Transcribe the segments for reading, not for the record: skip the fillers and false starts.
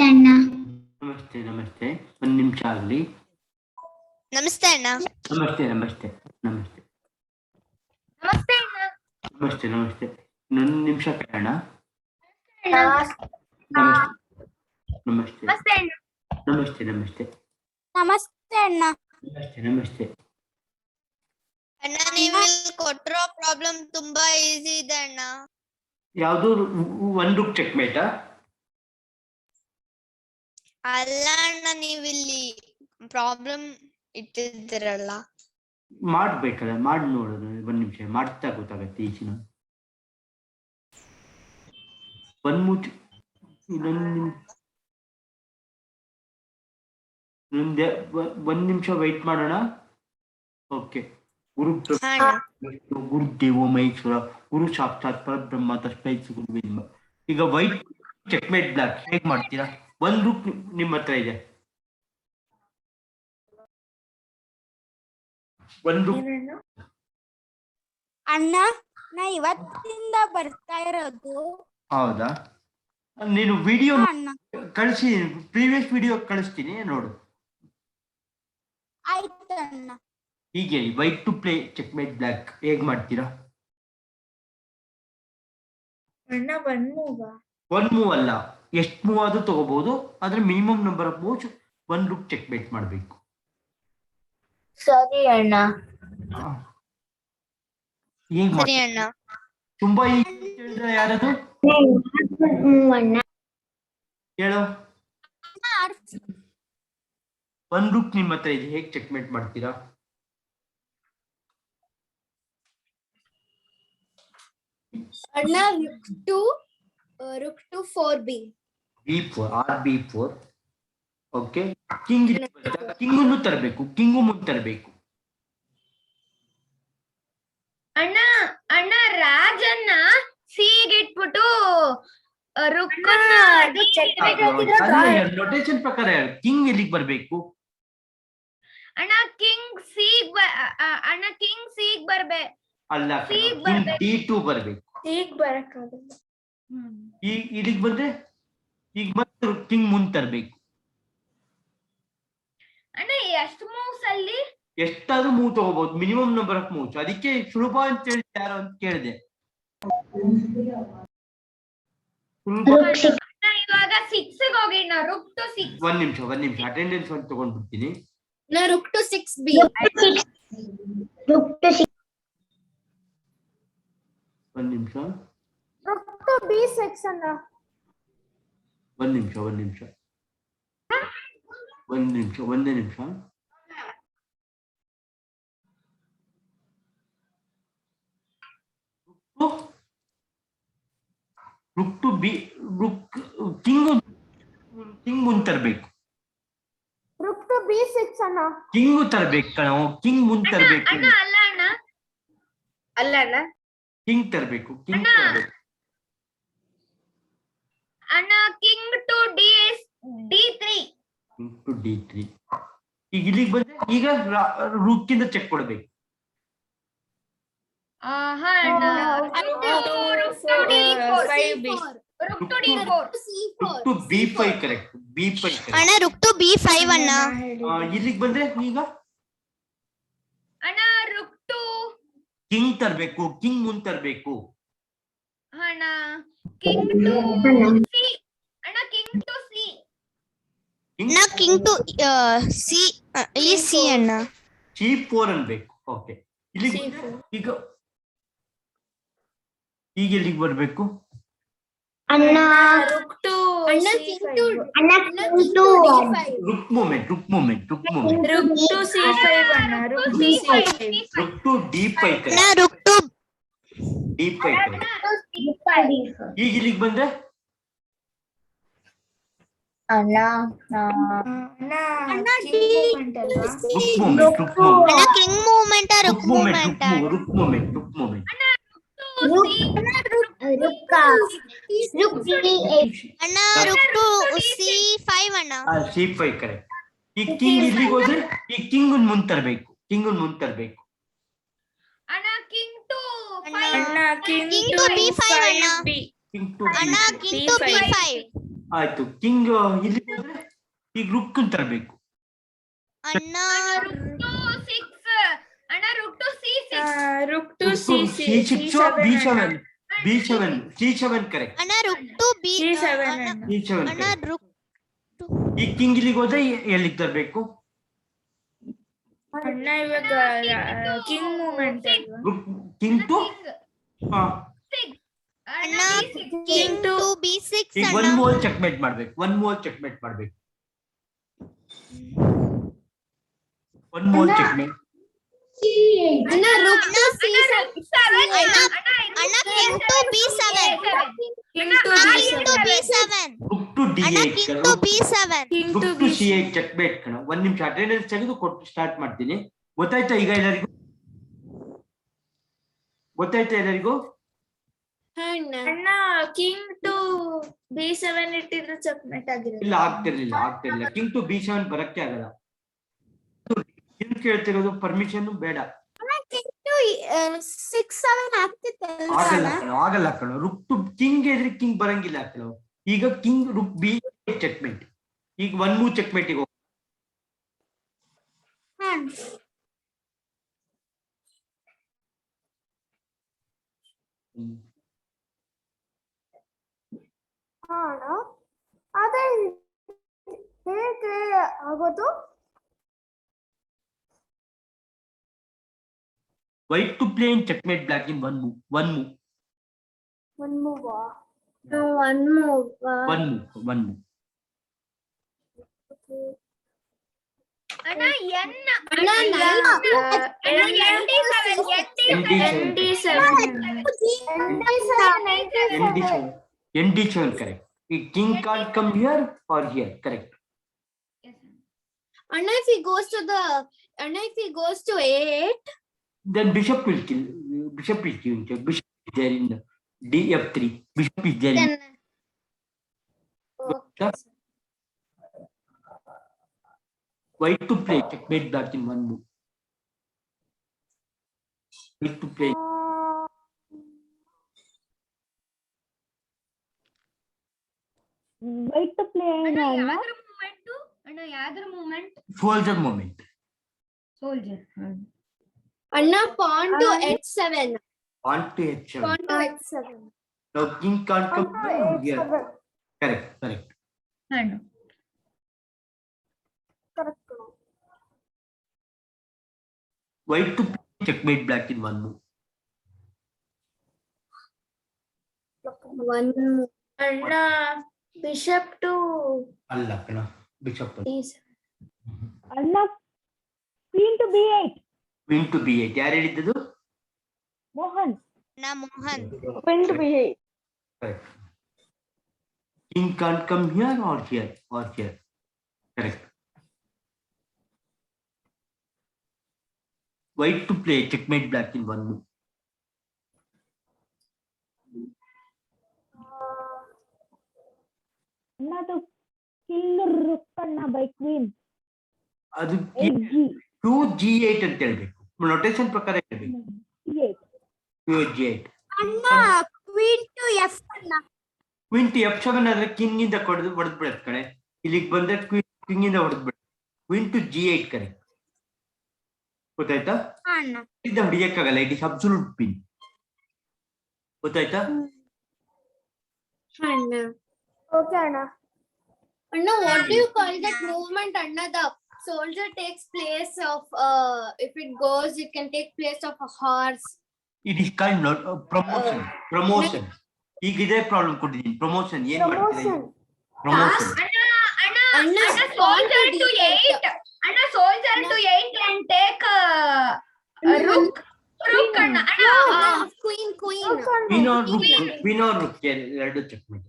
ಅಣ್ಣ. ನಮಸ್ತೆ ನಮಸ್ತೆ. ಒಂದು ನಿಮಿಷ ಆಗಲಿ. ನಮಸ್ತೆ ಅಣ್ಣ. ನಮಸ್ತೆ ನಮಸ್ತೆ ನಮಸ್ತೆ ನಮಸ್ತೆ ಅಣ್ಣ. ನಮಸ್ತೆ ನಮಸ್ತೆ. ಒಂದು ನಿಮಿಷ ಕೇಳೋಣ. ನಮಸ್ತೆ ನಮಸ್ತೆ ಅಣ್ಣ. ನಮಸ್ತೆ ನಮಸ್ತೆ ನಮಸ್ತೆ ಅಣ್ಣ. ನಮಸ್ತೆ ನಮಸ್ತೆ. ಅಣ್ಣ ನೀವು ಕೊಟ್ಟಿರೋ ಪ್ರಾಬ್ಲಮ್ ತುಂಬಾ ಈಸಿ ಇದೆ ಅಣ್ಣ. ಯಾವುದು ಒಂದು ಚೆಕ್ ಮೇಟಾ? ಅಲ್ಲ ಅಣ್ಣ, ನೀವಿಲ್ಲಿ ಪ್ರಾಬ್ಲಮ್ ಇಟ್ಟಿದ್ದೀರಲ್ಲ. ಮಾಡ್ಬೇಕಲ್ಲ, ಮಾಡಿ ನೋಡೋದು. ಒಂದು ನಿಮಿಷ ಮಾಡ್ತಾ ಗೊತ್ತಾಗತ್ತೆ ಈಚಿನ. ಇನ್ನೊಂದು ನಿಮಿಷ ವೆಯ್ಟ್ ಮಾಡೋಣ. ಓಕೆ. ಗುರುದೇವೋ ಮಹೇಶ್ವರ, ಗುರು ಸಾಕ್ಷಾತ್ ಪರಬ್ರಹ್ಮ ತಸ್ಮೈ ಶ್ರೀ ಗುರುವೇ ನಮಃ. ಈಗ ವೈಟ್ ಚೆಕ್ಮೇಟ್ ಬ್ಲಾಕ್ ಹೇಗ್ ಮಾಡ್ತೀರಾ? ಒಂದು ರೂಪ್ ನಿಮ್ಮ ಹತ್ರ ಇದೆ. ಒಂದು ಅಣ್ಣ, ನಾ ಇವತ್ತಿಂದ ಬರ್ತಾ ಇರೋದು. ಹೌದಾ? ನೀನು ವಿಡಿಯೋ ಅಣ್ಣ ಕಳಿಸಿ, ಪ್ರೀವಿಯಸ್ ವಿಡಿಯೋ ಕಳಿಸ್ತೀನಿ ನೋಡು. ಆಯ್ತು ಅಣ್ಣ. ಹೀಗೆ white to play checkmate black ಹೇಗ್ ಮಾಡ್ತೀರಾ? ಅಣ್ಣ ಒನ್ ಮೂವ್ ಅಲ್ಲ, ಎಷ್ಟು ಮೂವ್ ಆದ್ರೂ ತಗೋಬಹುದು. ಆದ್ರೆ ಮಿನಿಮಮ್ ನಂಬರ್ ಆಫ್ ಮೂವ್ಸ್ ಒಂದು ರೂಪ್ ಚೆಕ್ಮೇಟ್ ಮಾಡಬೇಕು. ಸರಿ ಅಣ್ಣ. ಹೇಗ್ ಸರಿ ಅಣ್ಣ. ತುಂಬಾ ಹೇಳಿದ್ರೆ ಯಾರದು ಹೇಳೋ. ಒಂದು ರೂಪ್ ನಿಮ್ಮ ಹತ್ರ ಇದೆ, ಹೇಗ್ ಚೆಕ್ಮೇಟ್ ಮಾಡ್ತೀರಾ? ಅಣ್ಣ rook to 4B. B4 RB4. Okay. ಕಿಂಗನ್ನು ತರಬೇಕು, ಕಿಂಗು ಮುಂದೆ ತರಬೇಕು. ಅಣ್ಣ ರಾಜನ್ನ ಸಿಗೆ ಇಟ್ಬಿಟ್ಟು ನೊಟೇಷನ್ ಪ್ರಕಾರ ಕಿಂಗ್ ಎಲ್ಲಿಗೆ ಬರ್ಬೇಕು? ಅಣ್ಣ ಕಿಂಗ್ ಸಿಗ್ ಬರ್ಬೇಕು. ಅಲ್ಲ, D2 ಬರ್ಬೇಕು. ಸಿಗ್ ಬರಕ್ಕಾಗಲ್ಲ. ಈಗ ಇಲ್ಲಿಗೆ ಬಂದ್ರೆ ಈಗ ಮತ್ತೆ ಕಿಂಗ್ ಮುಂದೆ ತರಬೇಕು. ಅಣ್ಣ ಎಷ್ಟು ಮೂವ್ಸ್ ಅಲ್ಲಿ? ಎಷ್ಟಾದ್ರೂ ಮೂವ್ ತಗೋಬಹುದು, ಮಿನಿಮಮ್ ನಂಬರ್ ಆಫ್ ಮೂವ್ಸ್. ಅದಕ್ಕೆ ಸುಲಭ ಅಂತ ಹೇಳಿ ಯಾರು ಅಂತ ಕೇಳಿದೆ. ಇವಾಗ 6 ಹೋಗಿ ರುಕ್ ಟು 6. ಒಂದ್ ನಿಮಿಷ ಅಟೆಂಡೆನ್ಸ್ ಒಂದು ತಗೊಂಡ್ಬಿಡ್ತೀನಿ. ರುಕ್ ಟು 6B. ಒಂದ್ ನಿಮಿಷ ರುಕ್ ಟು B6 ಅಣ್ಣ. ಒಂದೇ ನಿಮಿಷ ರುಕ್ ಟು ಬಿ ಕಿಂಗ್ ಮುಂದೆ ತರಬೇಕು. ರುಕ್ ಟು B6 ಅಣ್ಣ. ಕಿಂಗು ತರಬೇಕು ಕಣೋ, ಕಿಂಗ್ ಮುಂದೆ ತರಬೇಕು. ಅಲ್ಲ ಅಣ್ಣ ಕಿಂಗ್ ತರಬೇಕು. ಅಣ್ಣ ಕಿಂಗ್ ಟು D3. ಈಗ ಇಲ್ಲಿಗೆ ಬಂದ್ರೆ ಈಗ ರುಕ್ಕಿಂದ ಚೆಕ್ ಕೊಡ್ಬೇಕು. B5 correct. ಅಣ್ಣ ರುಕ್ ಟು B5 ಅಣ್ಣ. ಇಲ್ಲಿಗೆ ಬಂದ್ರೆ ಈಗ ಅಣ್ಣ ರುಕ್ ಟು ಕಿಂಗ್ ತರಬೇಕು, ಕಿಂಗ್ ಮುಂದೆ ತರಬೇಕು. ಅಣ್ಣ ಕಿಂಗ್ ಟು C. ಅಣ್ಣ ಕಿಂಗ್ ಟು C. ಅಣ್ಣ ಕಿಂಗ್ ಟು ಸಿ ಅಣ್ಣ. C4 ಅನ್ಬೇಕು. ಓಕೆ. ಇಲ್ಲಿಗೆ ಈಗ ಎಲ್ಲಿಗೆ ಬರ್ಬೇಕು? ಅಣ್ಣ rook to ರುಕ್ moment ರುಕ್ to C5 ಅಣ್ಣ. ರುಕ್ ಟು D5 ಅಣ್ಣ ರುಕ್ ಟು D5 ಈಗ ಇಲ್ಲಿಗೆ ಬಂದ್ರೆ ಅಣ್ಣ ಕಿಂಗ್ ಮೂವ್ಮೆಂಟ್ ರುಕ್ ಮೂವ್ಮೆಂಟ್. ರುಕ್ ಮೂಮೆಂಟ್ ಅಣ್ಣ ರುಕ್ ಟು C5 ಅಣ್ಣ. C5 correct. ಈ ಕಿಂಗ್ ಇಲ್ಲಿಗೆ ಹೋದ್ರೆ ಈ ಕಿಂಗ್ ಮುಂದೆ ತರಬೇಕು. ಅಣ್ಣ king to king to B5 ಅಣ್ಣ. king to ಅಣ್ಣ king to B5. ಆಯ್ತು ಕಿಂಗ್ ಇಲ್ಲಿ ಬಂದ್ರೆ ಈಗ ರುಕ್ ತರಬೇಕು. ಅಣ್ಣ rook to 6 ಅಣ್ಣ rook to c6 rook to C6 B7 B7 C7 correct. ಅಣ್ಣ ರುಕ್ ಟು ಬಿ C7 ಅಣ್ಣ C7 ಅಣ್ಣ correct. ರುಕ್ ಈ ಕಿಂಗ್ ಇಲ್ಲಿಗೆ ಹೋದ್ರೆ ಎಲ್ಲಿಗೆ ತರಬೇಕು? ಅಣ್ಣ ಇವಾಗ ಕಿಂಗ್ ಮೂವ್ಮೆಂಟ್ ಅಲ್ವಾ? ಕಿಂಗ್ ಟು ಅಣ್ಣ d6 ಕಿಂಗ್ ಟು b6 ಈಗ ಅಣ್ಣ ಒನ್ ಮೂವ್ ಚೆಕ್ಮೇಟ್ ಮಾಡ್ಬೇಕು. ಒನ್ ಮೂವ್ ಚೆಕ್ಮೇಟ್ ಮಾಡ್ಬೇಕು. One move checkmate. ಅಣ್ಣ ರುಕ್ ಟು ಅಣ್ಣ ಅಣ್ಣ king to b7 king to king to b7 rook to ಅಣ್ಣ D8 king to b7 king to rook to C8 checkmate ಕಣ. ಒಂದ್ ನಿಮಿಷ attendance ತೆಗೆದು ಕೊಟ್ಟು ಸ್ಟಾರ್ಟ್ ಮಾಡ್ತೀನಿ. ಗೊತ್ತಾಯ್ತಾ ಈಗ ಎಲ್ಲರಿಗೂ? ಗೊತ್ತಾಯ್ತಾ ಎಲ್ಲರಿಗೂ? ಅಣ್ಣ king to b7 ಇಟ್ಟಿದ್ರೆ ಚೆಕ್ಮೇಟ್ ಆಗಿರೋದು. ಇಲ್ಲ ಆಗ್ತಿರ್ಲಿಲ್ಲ. ಕಿಂಗ್ ಟು B7 ಬರಕ್ಕೆ ಆಗಲ್ಲ. ಏನ್ ಕೇಳ್ತಿರೋದು? ಪರ್ಮಿಷನ್ ಬೇಡ. ಆಗಲ್ಲ ಕಣ. ರುಕ್ ಟು ಕಿಂಗ್ ಇದ್ರೆ ಕಿಂಗ್ ಬರಂಗಿಲ್ಲ ಕಣ. ಈಗ ಕಿಂಗ್ ರುಕ್ ಬಿ ಚೆಕ್ಮೇಟ್. ಈಗ ಒನ್ ಮೂವ್ ಚೆಕ್ಮೇಟ್ ಗೆ ಅದೇ ಹೇಗೆ ಆಗೋದು? White to play in checkmate black in one move. One move ಅಣ್ಣ n ND7 correct. King can't come here or here. Correct. Anna, if he goes to a8, Then bishop will kill. Bishop is giving check. Bishop is there in the DF3. Bishop is there in. White to play checkmate black in one move. White to play. ಯಾವ್ದ್ರ moment? Soldier moment. Soldier. Anna, pawn to h7. On to H7. Pawn to h7. Now king can't come here. Correct. ಅಣ್ಣ White to play checkmate black in one move. One move. ಅಣ್ಣ bishop to ಅಲ್ಲ ಕಣ. Bishop. Anna, queen to b8. Queen to B8. ಯಾರು ಹೇಳಿದ್ದು? Mohan. ನಾ Mohan Queen to b8. Correct. King can't come here or here or here. Correct. White to play checkmate black in one move. Anna to kill rook by queen. ಅದು G. G8 ಅಂತ ಹೇಳ್ಬೇಕು. Notation ಪ್ರಕಾರ ಹೇಳ್ಬೇಕು. G8. G8. Anna, queen to f7. Queen to F7 ಆದ್ರೆ king ಇಂದ ಹೊಡೆದು ಬಿಡತ್ ಕಡೆ. ಇಲ್ಲಿಗೆ ಬಂದ್ರೆ ಕಿಂಗ್ ಇಂದ ಹೊಡೆದ್ ಬಿಡ. Queen to G8 correct. ಗೊತ್ತಾಯ್ತಾ? Anna. ಇದ ಹೊಡಿಯಕ್ಕಾಗಲ್ಲ. It is absolute pin. ಗೊತ್ತಾಯ್ತಾ? Anna. Okay, Anna. Anna, what do you call that movement? Anna, the soldier takes place of if it goes, it can take place of a horse. It is called promotion. ಈಗ ಇದೇ problem ಕೊಟ್ಟಿದ್ದೀನಿ. Promotion ಏನ್ ಮಾಡ್ತೀರಾ? Promotion. ಅಣ್ಣ soldier to 8. ಅಣ್ಣ soldier to 8 and take rook ಅಣ್ಣ. Queen. Queen or rook ಎರಡು check ಮಾಡಿ.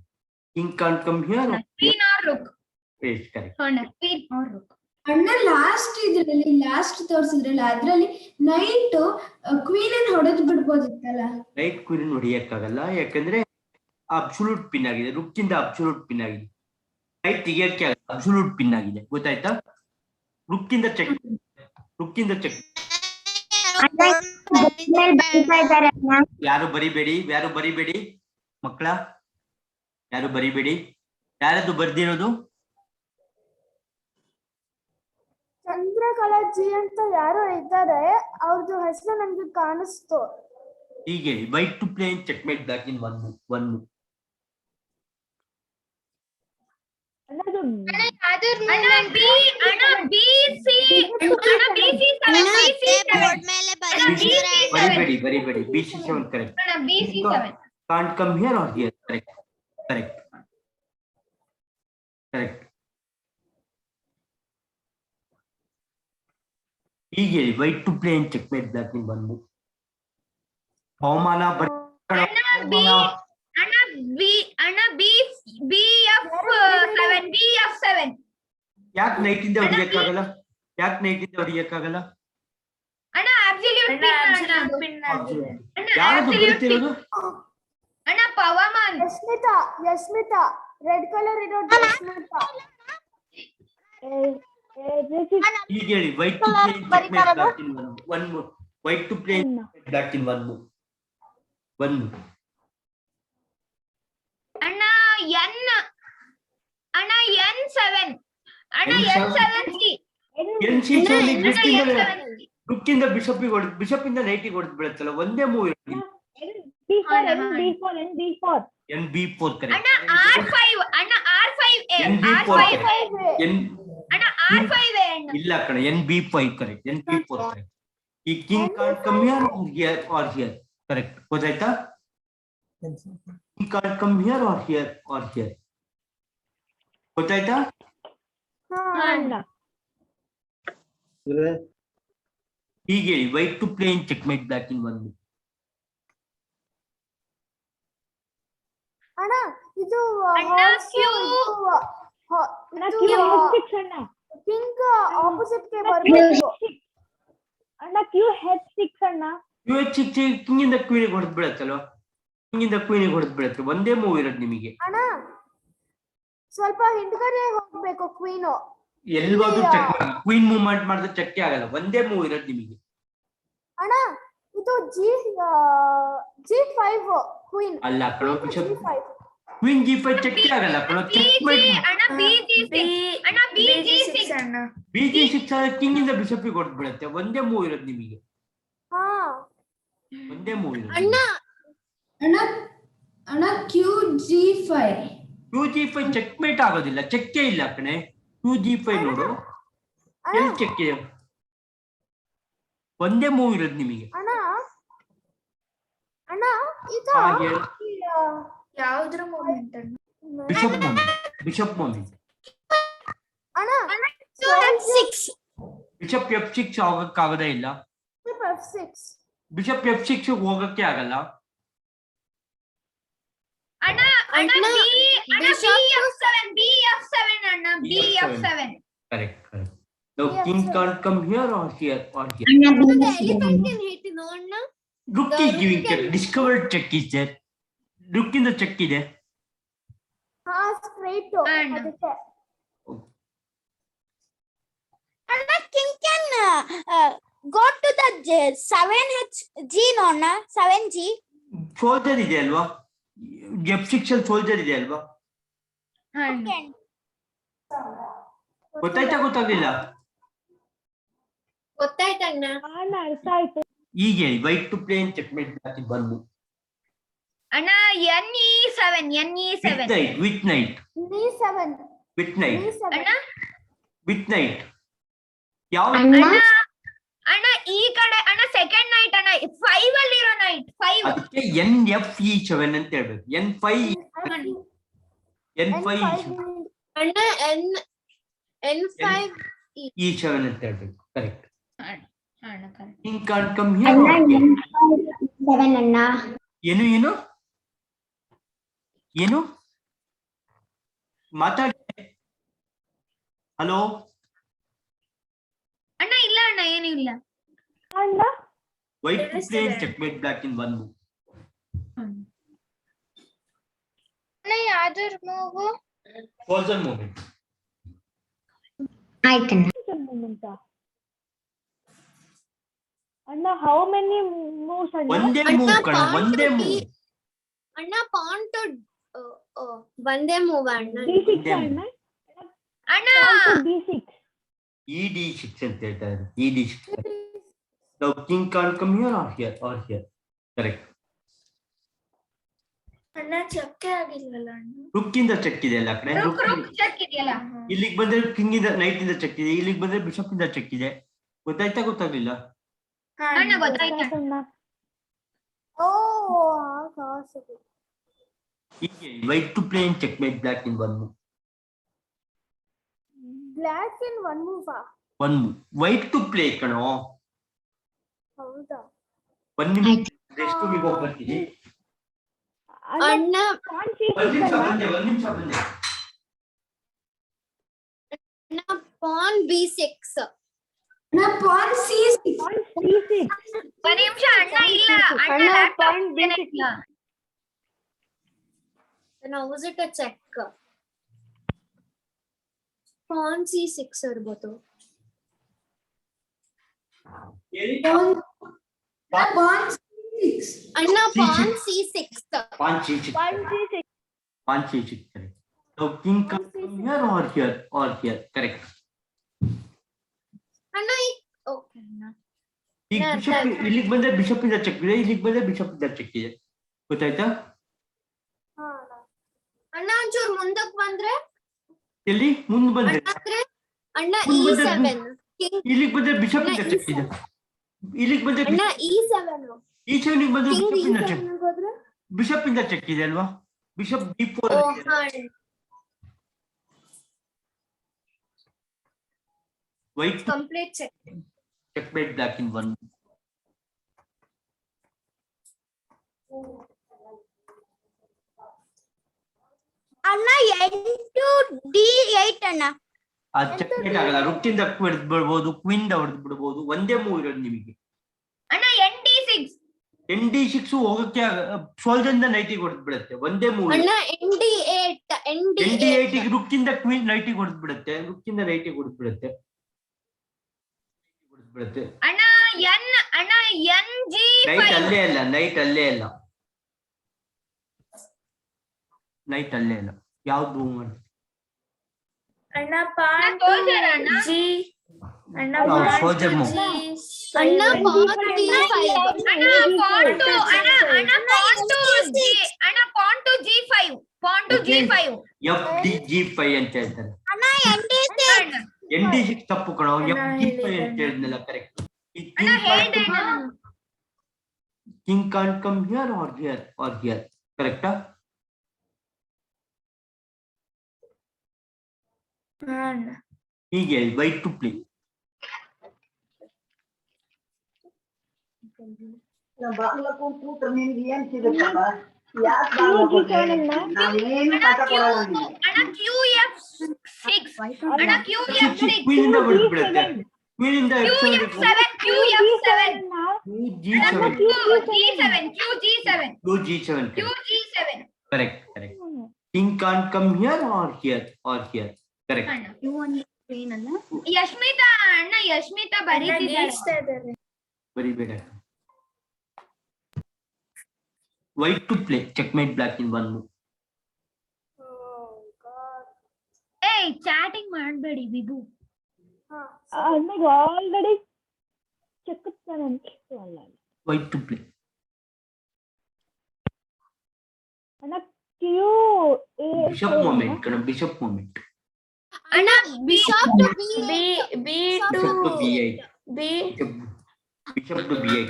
King can't come here. Queen or rook. Yes correct. ಅಣ್ಣ queen or rook. ಅಣ್ಣ ಲಾಸ್ಟ್ ತೋರಿಸಿದ್ರಲ್ಲ ಅದ್ರಲ್ಲಿ ನೈಟ್ ಕ್ವೀನ್ ಅನ್ನು ಹೊಡೆದು ಬಿಡ್ಬೋದಿತ್ತಲ್ಲ. Night queen ಹೊಡಿಯಕ್ಕಾಗಲ್ಲ. ಯಾಕಂದ್ರೆ ಅಬ್ಸಲ್ಯೂಟ್ ಪಿನ್ ಆಗಿದೆ. ರುಕ್ ಇಂದ ಅಬ್ಸಲ್ಯೂಟ್ ಪಿನ್ ಆಗಿದೆ. ನೈಟ್ ತೆಗಿಯಕ್ಕೆ ಅಬ್ಸಲ್ಯೂಟ್ ಪಿನ್ ಆಗಿದೆ. ಗೊತ್ತಾಯ್ತಾ? ರುಕ್ ಇಂದ ಚೆಕ್. ಯಾರು ಬರಿಬೇಡಿ ಮಕ್ಕಳ. ಯಾರು ಬರಿಬೇಡಿ. ಯಾರದು ಬರ್ದಿರೋದು? ಚಂದ್ರಕಲಾ ಜಿ ಅಂತ ಯಾರೋ ಇದ್ದಾರೆ, ಅವ್ರದ್ದು ಹೆಸರು ನನ್ಗೆ ಕಾಣಿಸ್ತು. ಹೀಗೆ white to play in checkmate black in one move. ಅಣ್ಣ ಬಿ ಅಣ್ಣ ಬಿ ಸಿ ಅಣ್ಣ B C 7 B C 7 board ಮೇಲೆ ಬರೀತಾರೆ. ಬರಿಬೇಡಿ. BC7 correct. ಅಣ್ಣ B C 7 Can't come here or here. Correct. ಹೀಗೆ white to play in checkmate black in one move. ಹವಾಮಾನ ಯಾಕೆ ನೈಟ್ ಇಂದ ಹೊಡಿಯಕ್ಕಾಗಲ್ಲ? ಅಣ್ಣ ಅಬ್ಸಲ್ಯೂಟ್ ಪಿನ್ ಯಾರದು ಬರೀತಿರೋದು? ಅಣ್ಣ ಪವಮಾನ್ ಯಸ್ಮಿತಾ ರೆಡ್ ಕಲರ್ ಇರೋ ಯಸ್ಮಿತಾ. ಹೀಗೆ ಹೇಳಿ white to play in checkmate black in one move. White to play in black in one move. ಅಣ್ಣ ಎನ್ 7 ಅಣ್ಣ ಎನ್ 7 ಸಿ ರುಕ್ಕಿಂದ ಬಿಷಪ್ ಇಂದ ನೈಟಿಗೆ ಹೊಡೆದು ಬಿಡುತ್ತಲ್ಲ, ಒಂದೇ ಮೂವ್ ಇರೋದು. NB4 correct. ಅಣ್ಣ R5 ಅಣ್ಣ R5 ಎ NB4 ಅಣ್ಣ R5 ಎ ಅಣ್ಣ ಇಲ್ಲ ಕಣ, NB5 ಕರೆಕ್ಟ್. NB4 correct. ಈ king can't come here or here correct. ಗೊತ್ತಾಯ್ತಾ? King can't come here or here ಗೊತ್ತಾಯ್ತಾ? ಹೀಗೆ white to play in checkmate black in one move. ಅಣ್ಣ ಇದು ಅಣ್ಣ ಪಿಂಕ್ ಆಪೋಸಿಟ್ ಗೆ ಬರ್ಬೇಕು. ಅಣ್ಣ QH6 ಅಣ್ಣ. QH6 ಕಿಂಗ್ ಇಂದ ಕ್ವೀನಿಗೆ ಹೊಡೆದು ಬಿಡುತ್ತೆ, ಒಂದೇ ಮೂವ್ ಇರೋದು ನಿಮಗೆ. ಅಣ್ಣ ಸ್ವಲ್ಪ ಹಿಂದ್ಗಡೆ ಹೋಗ್ಬೇಕು ಕ್ವೀನು. ಎಲ್ಲಾದ್ರೂ ಚೆಕ್ ಮಾಡಿ, ಕ್ವೀನ್ ಮೂವ್ಮೆಂಟ್ ಮಾಡಿದ್ರೆ ಚೆಕ್ ಆಗಲ್ಲ, ಒಂದೇ ಮೂವ್ ಇರೋದು ನಿಮಗೆ. ಅಣ್ಣ ಇದು G5 ಕ್ವೀನ್ ಅಲ್ಲ ಕಣೋ, bishop G5 queen G5 check ಆಗಲ್ಲ ಕಣೋ. ಚೆಕ್ ಮಾಡಿ ಅಣ್ಣ BG6 ಅಣ್ಣ BG6 ಅಣ್ಣ. BG6 ಕಿಂಗ್ ಇಂದ ಬಿಷಪ್ ಹೊಡೆದು ಬಿಡುತ್ತೆ, ಒಂದೇ ಮೂವ್ ಇರೋದು ನಿಮಗೆ. ಒಂದೇ ಮೂವ್ ಇರೋದು. ಅಣ್ಣ QG5 ಚೆಕ್ ಮೇಟ್ ಆಗೋದಿಲ್ಲ, ಚೆಕ್ಕೆ ಇಲ್ಲ ಕಣೆ. QG5 ನೋಡು, ಎಲ್ಲಿ ಚೆಕ್ ಇದೆ? ಒಂದೇ ಮೂವ್ ಇರೋದು ನಿಮಗೆ. ಅಣ್ಣ ಇದು ಹಾಗೆ ಯಾವ್ದ್ರ ಮೂಮೆಂಟ್ ಅಣ್ಣ? Bishop moment. ಅಣ್ಣ ಬಿಷಪ್ F6 ಹೋಗಕ್ಕಾಗದೇ ಇಲ್ಲ. ಬಿಷಪ್ F6 ಹೋಗಕ್ಕೆ ಆಗಲ್ಲ. ಅಣ್ಣ BF7 ಅಣ್ಣ BF7 correct. Now king can't come here or here. elephant can hit no ಅಣ್ಣ. Rook is giving check. Discovered check is there. Rook in the check ಇದೆ. Straight ಅದಕ್ಕೆ. ಅಣ್ಣ king can go to the 7G no ಅಣ್ಣ. 7G soldier ಇದೆ ಅಲ್ವಾ? F6 ಅಲ್ಲಿ soldier ಇದೆ ಅಲ್ವಾ? ಗೊತ್ತಾಗ್ಲಿಲ್ಲ? ಗೊತ್ತಾಯ್ತಣ್ಣ. ಅರ್ಥ ಆಯ್ತು. ಹೀಗೆ white to play in checkmate black in one move. ಅಣ್ಣ NE7 ವಿತ್ ನೈಟ್ ಅಣ್ಣ ಯಾವ ಅಣ್ಣ ಈ ಕಡೆ ಅಣ್ಣ ಸೆಕೆಂಡ್ ನೈಟ್ ಅಣ್ಣ 5 ಅಲ್ಲಿ ಇರೋ ನೈಟ್ 5 ಅದಕ್ಕೆ NFE7 ಅಂತ ಹೇಳ್ಬೇಕು. N5 ಅಣ್ಣ N5 E7 ಅಂತ ಹೇಳ್ಬೇಕು. ಕರೆಕ್ಟ್. ಅಣ್ಣ correct. King can't come here. ಏನು ಮಾತಾಡಿ. ಹಲೋ ಅಣ್ಣ ಇಲ್ಲ ಅಣ್ಣ ಏನು ಇಲ್ಲ ಅಣ್ಣ white to play in checkmate black in one move. ಅಣ್ಣ ಯಾವ್ದ್ರ ಮೂಗು? Soldier movement. ಮೂಮೆಂಟ್ ಅಣ್ಣ. ಹೌ ಮೆನಿ ಮೂವ್ಸ್ ಅಣ್ಣ? ಒಂದೇ ಮೂವ್ ಕಣ, ಒಂದೇ ಮೂವ್. ಅಣ್ಣ pawn to ಒಂದೇ ಮೂವ್ ಅಣ್ಣ. D6 ಅಣ್ಣ. ಅಣ್ಣ D6. ED6 ಅಂತ ಹೇಳ್ತಾರೆ. ED6. Now king can't come here or here or here. Correct. ಅಣ್ಣ ಚಕ್ಕೆ ಆಗಿಲ್ವಲ್ಲ ಅಣ್ಣ. ರುಕ್ ಇಂದ ಚೆಕ್ ಇದೆ ಅಲ್ಲ ಕಡೆ. ರುಕ್ ಚೆಕ್ ಇದೆಯಲ್ಲ. ಇಲ್ಲಿಗೆ ಬಂದ್ರೆ ಕಿಂಗ್ ಇಂದ ನೈಟ್ ಇಂದ ಚೆಕ್ ಇದೆ. ಇಲ್ಲಿಗೆ ಬಂದ್ರೆ ಬಿಷಪ್ ಇಂದ ಚೆಕ್ ಇದೆ. ಗೊತ್ತಾಯ್ತಾ ಗೊತ್ತಾಗ್ಲಿಲ್ಲ? ಅಣ್ಣ ಗೊತ್ತಾಯ್ತಾ? ಅಣ್ಣ. ಓ ಸರಿ. ಹೀಗೆ white to play and checkmate black in one move. Black in one move. One move. White to play ಕಣೋ. ಹೌದಾ? 1 ನಿಮಿಷ ರೆಸ್ಟ್ ರೂಮಿಗೆ ಹೋಗಿ ಬರ್ತೀನಿ. ಅಣ್ಣ pawn C6 ಒಂದ್ ನಿಮಿಷ ಅಣ್ಣ. ಬಂದೆ. ಅಣ್ಣ PAN B6. pawn C6. Pawn C6. ಒಂದ್ ನಿಮಿಷ ಅಣ್ಣ ಇಲ್ಲ. ಅಣ್ಣ ಅಣ್ಣ ಲ್ಯಾಪ್ಟಾಪ್ pawn B6. ಇಲ್ಲ. Now was it a check? Pawn C6 ಇರ್ಬೋದು. pawn C6. ಅಣ್ಣ pawn C6. Pawn C6. Pawn C6. Pawn C6 correct. Now king can't come here or here or here. Correct. ಅಣ್ಣ okay ಅಣ್ಣ. ಈಗ bishop ಇಲ್ಲಿಗೆ ಬಂದ್ರೆ bishop ಇಂದ check ಇದೆ. ಇಲ್ಲಿಗೆ ಬಂದ್ರೆ ಬಿಷಪ್ ಇಂದ ಚೆಕ್ ಇದೆ. ಗೊತ್ತಾಯ್ತಾ? ಅಣ್ಣ ಒಂಚೂರು ಮುಂದಕ್ಕೆ ಬಂದ್ರೆ ಎಲ್ಲಿ ಮುಂದೆ ಬಂದ್ರೆ ಅಣ್ಣ ಮುಂದೆ E7. ಇಲ್ಲಿಗೆ ಬಂದ್ರೆ ಬಿಷಪ್ ಇಂದ ಚೆಕ್ ಇದೆ. ಇಲ್ಲಿಗೆ ಬಂದ್ರೆ ಅಣ್ಣ E7. ಈ ಸೈನಿಗೆ ಬಂದ್ರೆ ಕಿಂಗ್ ಬಿಷಪ್ ಇಂದ ಚೆಕ್. E7 ಹೋದ್ರೆ ಬಿಷಪ್ ಇಂದ ಚೆಕ್ ಇದೆ ಅಲ್ವಾ? ಬಿಷಪ್ D4 ಓ ಹಾ. white to complete check. checkmate black in one. ಅಣ್ಣ 8 D8 ಅಣ್ಣ. ಆ ಚೆಕ್ಮೇಟ್ ಆಗಲ್ಲ. ರುಕ್ ಇಂದ ಹೊಡೆದು ಬಿಡ್ಬೋದು, ಕ್ವೀನ್ ಇಂದ ಹೊಡೆದು ಬಿಡ್ಬೋದು. ಒಂದೇ ಮೂವ್ ಇರೋದು ನಿಮಗೆ. ಅಣ್ಣ ND6. ND6 ಹೋಗಕ್ಕೆ ಸೋಲ್ಜರ್ ಇಂದ ನೈಟಿಗೆ ಹೊಡೆದು ಬಿಡುತ್ತೆ. ಒಂದೇ ಮೂವ್. ಅಣ್ಣ ND8. ND8 ರುಕ್ ಇಂದ ಕ್ವೀನ್ ನೈಟಿಗೆ ಹೊಡೆದು ಬಿಡುತ್ತೆ. ರುಕ್ ಇಂದ ನೈಟಿಗೆ ಹೊಡೆದು ಬಿಡುತ್ತೆ. ಅಣ್ಣ ಅಣ್ಣ NG5. ನೈಟ್ ಅಲ್ಲೇ ಅಲ್ಲ. ನೈಟ್ ಅಲ್ಲೇ ಅಲ್ಲ. ನೈಟ್ ಅಲ್ಲೇ ಅಲ್ಲ. ಯಾವ್ದು ಮೂವ್ ಮಾಡಿ? ಅಣ್ಣ ಪಾನ್ ಸೋಲ್ಜರ್ ಅಣ್ಣ. ಅಣ್ಣ ಸೋಲ್ಜರ್ ಮೂವ್. ಅಣ್ಣ ಪಾನ್ D5. ಅಣ್ಣ pawn to ಅಣ್ಣ ಅಣ್ಣ pawn to G5. pawn to G5. FD-G5 ಅಂತ ಹೇಳ್ತಾರೆ. ಅಣ್ಣ ND6. ND6 ತಪ್ಪು ಕಣೋ. FD-5 ಅಂತ ಹೇಳಿದ್ನಲ್ಲ ಕರೆಕ್ಟ್. ಅಣ್ಣ ಹೇಳ್ದೆ ನಾನು. king can't come here or here or here. ಕರೆಕ್ಟಾ? ಹೀಗೆ white to play. ಬಾಗ್ಲಕ್ಕೂ ಕೂತ್ರೆ ನಿನ್ಗೆ ಏನ್ ಸಿಗುತ್ತಲ್ಲ? ಯಾಕೆ ನಾವೇನು ಪಾಠ ಕೊಡಲ್ಲ ನಿಮ್ಗೆ. ಅಣ್ಣ QF6. ಅಣ್ಣ QF6. ಕ್ವೀನ್ ಇಂದ ಹೊಡೆದು ಬಿಡುತ್ತೆ. ಕ್ವೀನ್ ಇಂದ QF7. QF7. G7. QG7. QG7. Correct. Correct. King can't come here or here or here. Correct. Yashmita ಅಣ್ಣ Yashmita ಬರೀತಿದ್ದಾರೆ. ಬರಿಬೇಡ. White to play checkmate black in one move. ಏಯ್ ಚಾಟಿಂಗ್ ಮಾಡಬೇಡಿ ವಿಭು. ಅಣ್ಣಗೆ ಆಲ್ರೆಡಿ ಚೆಕ್ಕುತ್ತಾನೆ ಅಲ್ಲ. White to play. ಅಣ್ಣ Q8. Bishop movement ಕಣ. Bishop movement. ಅಣ್ಣ Bishop to Bishop to B8. Bishop to B8.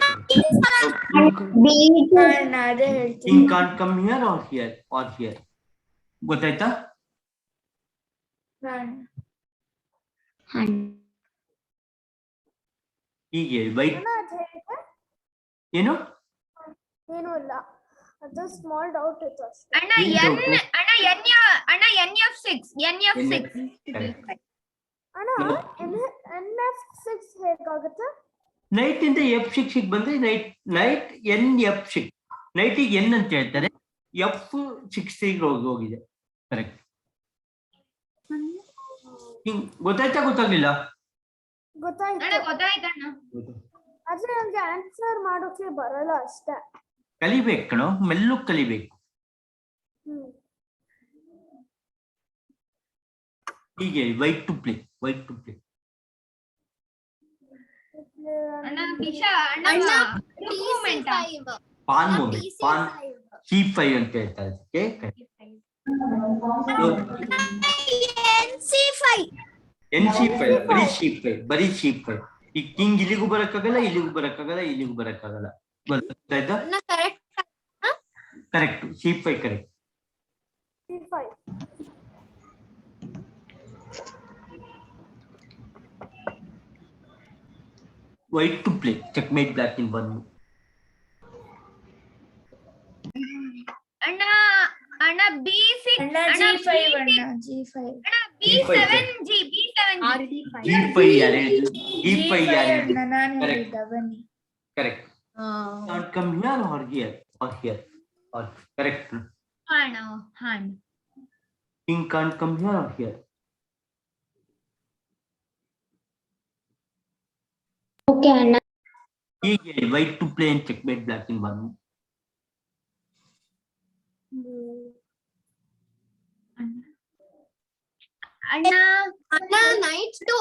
King can't come here or here or here. ಗೊತ್ತಾಯ್ತಾ? ಹೀಗೆ white ಏನು ಏನು ಇಲ್ಲ, ಅದು ಸ್ಮಾಲ್ ಡೌಟ್ ಇತ್ತು ಅಷ್ಟೇ. ಅಣ್ಣ NF6. ಅಣ್ಣ NF6 ಹೇಗಾಗುತ್ತೆ? ನೈಟ್ ಇಂದ F6 ಬಂದ್ರೆ ನೈಟ್ NF6. ನೈಟಿಗೆ N ಅಂತ ಹೇಳ್ತಾರೆ. F6 ಹೋಗಿದೆ. ಕರೆಕ್ಟ್. ಗೊತ್ತಾಯ್ತಾ ಗೊತ್ತಾಗ್ಲಿಲ್ಲ? ಗೊತ್ತಾಯ್ತಣ್ಣ. ಆದ್ರೆ ನನ್ಗೆ ಆನ್ಸರ್ ಮಾಡೋಕೆ ಬರಲ್ಲ ಅಷ್ಟೇ. ಕಲಿಬೇಕು ಕಣೋ, ಮೆಲ್ಲೂ ಕಲಿಬೇಕು. ಹೀಗೆ white to play, white to play. ಅಣ್ಣ ಕಿಶ ಅಣ್ಣ ಅಣ್ಣ movement PC5 PAN moment, PAN C5 ಅಂತ ಹೇಳ್ತಾರೆ ಅದಕ್ಕೆ. NC5 ಬರೀ C5, ಬರೀ C5. ಈ ಕಿಂಗ್ ಇಲ್ಲಿಗೂ ಬರಕ್ಕಾಗಲ್ಲ, ಇಲ್ಲಿಗೂ ಬರಕ್ಕಾಗಲ್ಲ, ಇಲ್ಲಿಗೂ ಬರಕ್ಕಾಗಲ್ಲ. ಗೊತ್ತಾಯ್ತಾ? ಅಣ್ಣ correct correct, C5 correct. White to play, checkmate black in 1 move. ಅಣ್ಣ ಅಣ್ಣ B6 ಅಣ್ಣ G5 ಅಣ್ಣ G5 ಅಣ್ಣ B7G G5 ಯಾರು ಹೇಳಿದ್ರು? G5 ಯಾರು ಅಣ್ಣ ಹೇಳಿದ್ರು? ನಾನು Correct. ಹೇಳಿದ್ದ ಬನ್ನಿ. Correct. Can't come here or here or here or correct. ಅಣ್ಣ hand King can't come here or here. Okay ಅಣ್ಣ ಹೀಗೆ white to play and checkmate black in 1 move. ಅಣ್ಣ ಅಣ್ಣ knight to